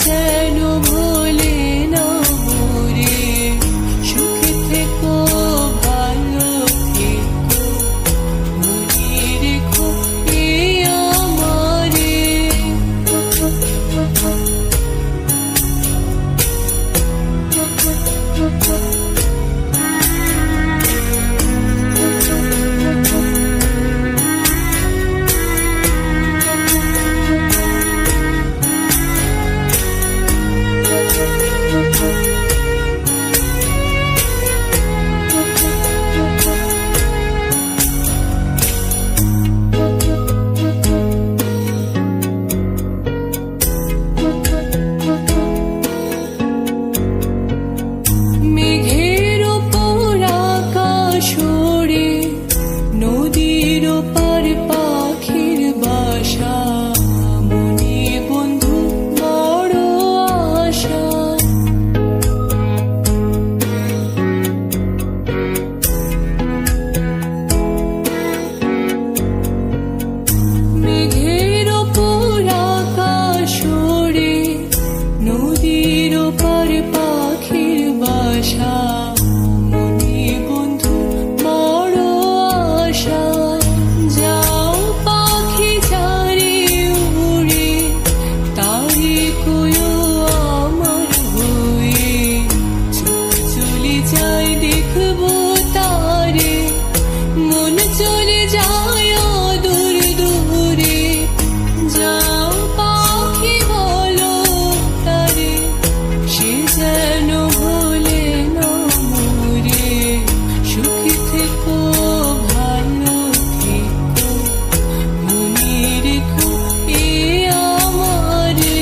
যেন ভোলে না মোরে, সুখে থেকো ভালো থেকো, মনে রেখো এ আমারে। মেঘের ওপর আকাশ ওড়ে, নদীর ওপার পাখির বাসা, মনে বন্ধু বড় আশা। মেঘের ওপর আকাশ ওড়ে, নদীর ওপার পাখির বাসা, মনে বন্ধু বড় আশা। যাও পাখি যারে উড়ে, তারে কয়ো আমার হয়ে, চোখ চলে যায় দেখবো তারে, মন চলে যায় দূর দূরে। যাও পাখি বলো তারে, সে যেন ভোলে না মোরে, সুখে থেকো ভালো থেকো, মনে রেখো এ আমারে।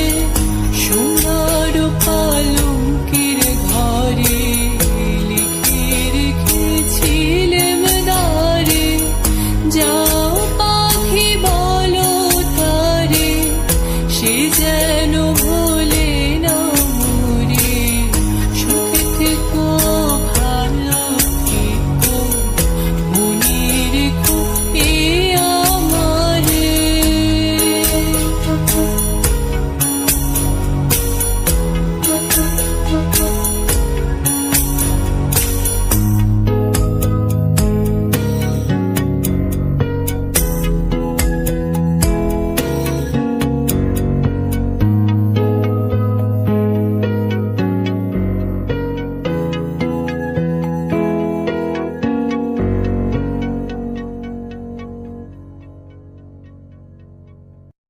সোনার পালঙ্কের ঘরে লিখে রেখেছিলেম দ্বারে, যাও পাখি বলো তারে, সে যেন